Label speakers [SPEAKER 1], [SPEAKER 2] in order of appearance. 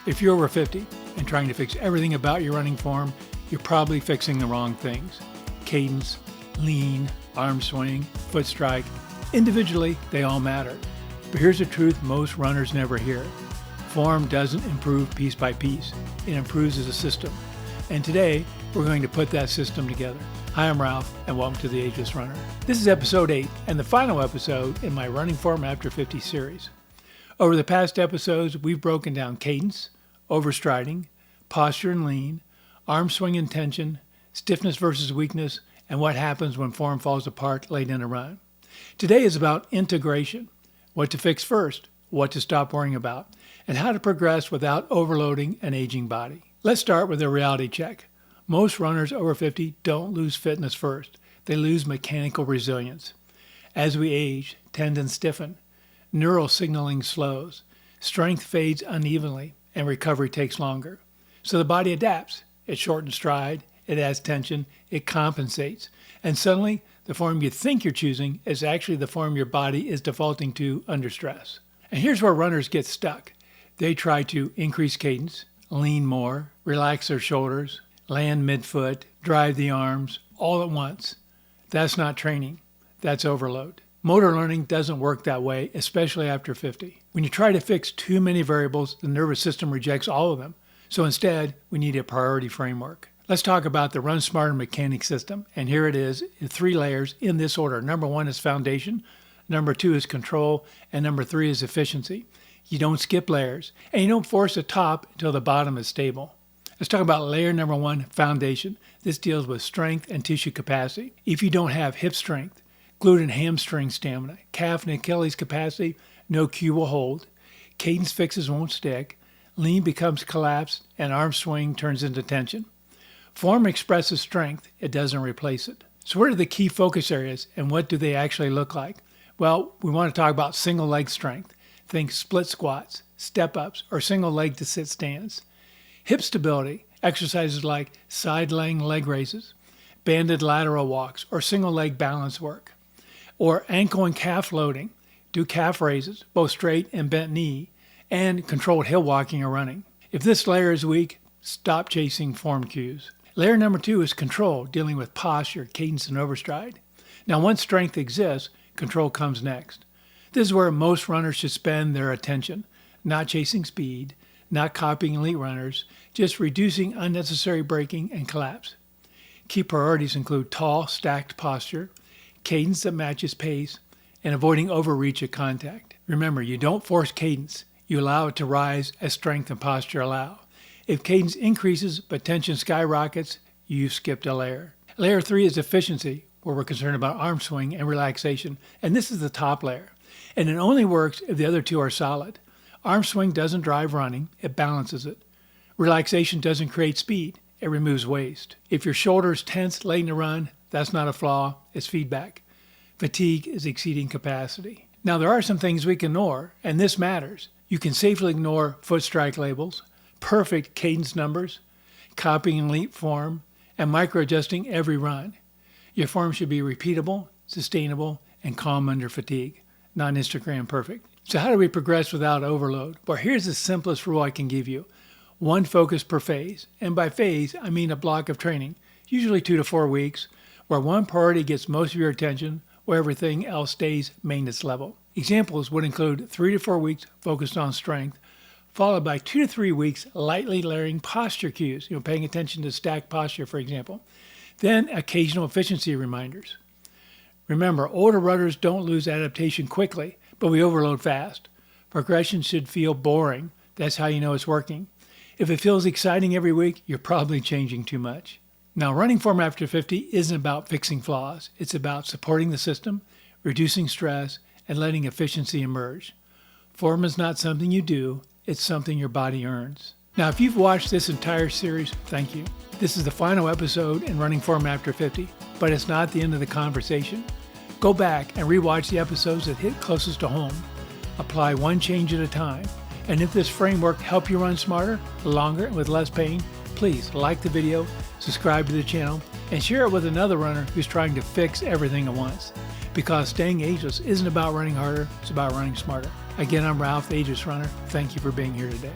[SPEAKER 1] If you're over 50 and trying to fix everything about your running form, you're probably fixing the wrong things. Cadence, lean, arm swing, foot strike. Individually, they all matter. But here's the truth most runners never hear. Form doesn't improve piece by piece. It improves as a system. And today, we're going to put that system together. Hi, I'm Ralph, and welcome to the Ageless Runner. This is episode 8, and the final episode in my Running Form After 50 series. Over the past episodes, we've broken down cadence, overstriding, posture and lean, arm swing and tension, stiffness versus weakness, and what happens when form falls apart late in a run. Today is about integration, what to fix first, what to stop worrying about, and how to progress without overloading an aging body. Let's start with a reality check. Most runners over 50 don't lose fitness first. They lose mechanical resilience. As we age, tendons stiffen, neural signaling slows, strength fades unevenly, and recovery takes longer. So the body adapts. It shortens stride, it adds tension, it compensates, and suddenly the form you think you're choosing is actually the form your body is defaulting to under stress. And here's where runners get stuck. They try to increase cadence, lean more, relax their shoulders, land midfoot, drive the arms, all at once. That's not training. That's overload. Motor learning doesn't work that way, especially after 50. When you try to fix too many variables, the nervous system rejects all of them. So instead, we need a priority framework. Let's talk about the Run Smarter mechanic system. And here it is in 3 layers in this order. Number 1 is foundation. Number 2 is control. And number 3 is efficiency. You don't skip layers. And you don't force the top until the bottom is stable. Let's talk about layer number 1, foundation. This deals with strength and tissue capacity. If you don't have hip strength, glute and hamstring stamina, calf and Achilles capacity, no cue will hold. Cadence fixes won't stick. Lean becomes collapse, and arm swing turns into tension. Form expresses strength. It doesn't replace it. So what are the key focus areas, and what do they actually look like? Well, we want to talk about single leg strength. Think split squats, step-ups, or single leg to sit stands. Hip stability, exercises like side-laying leg raises, banded lateral walks, or single leg balance work. Or ankle and calf loading, do calf raises, both straight and bent knee, and controlled hill walking or running. If this layer is weak, stop chasing form cues. Layer number 2 is control, dealing with posture, cadence, and overstride. Now, once strength exists, control comes next. This is where most runners should spend their attention, not chasing speed, not copying elite runners, just reducing unnecessary braking and collapse. Key priorities include tall, stacked posture, cadence that matches pace, and avoiding overreach at contact. Remember, you don't force cadence. You allow it to rise as strength and posture allow. If cadence increases but tension skyrockets, you've skipped a layer. Layer 3 is efficiency, where we're concerned about arm swing and relaxation, and this is the top layer. And it only works if the other 2 are solid. Arm swing doesn't drive running, it balances it. Relaxation doesn't create speed, it removes waste. If your shoulder's tense late in the run, that's not a flaw, it's feedback. Fatigue is exceeding capacity. Now there are some things we can ignore, and this matters. You can safely ignore foot strike labels, perfect cadence numbers, copying elite form, and micro-adjusting every run. Your form should be repeatable, sustainable, and calm under fatigue, not Instagram perfect. So how do we progress without overload? Well, here's the simplest rule I can give you. 1 focus per phase. And by phase, I mean a block of training, usually 2 to 4 weeks, where one priority gets most of your attention, where everything else stays maintenance level. Examples would include 3 to 4 weeks focused on strength, followed by 2 to 3 weeks lightly layering posture cues, paying attention to stacked posture, for example. Then occasional efficiency reminders. Remember, older runners don't lose adaptation quickly, but we overload fast. Progression should feel boring. That's how you know it's working. If it feels exciting every week, you're probably changing too much. Now, running form after 50 isn't about fixing flaws. It's about supporting the system, reducing stress, and letting efficiency emerge. Form is not something you do, it's something your body earns. Now, if you've watched this entire series, thank you. This is the final episode in Running Form After 50, but it's not the end of the conversation. Go back and rewatch the episodes that hit closest to home. Apply one change at a time. And if this framework helped you run smarter, longer, and with less pain, please like the video, subscribe to the channel, and share it with another runner who's trying to fix everything at once. Because staying ageless isn't about running harder, it's about running smarter. Again, I'm Ralph, the Ageless Runner. Thank you for being here today.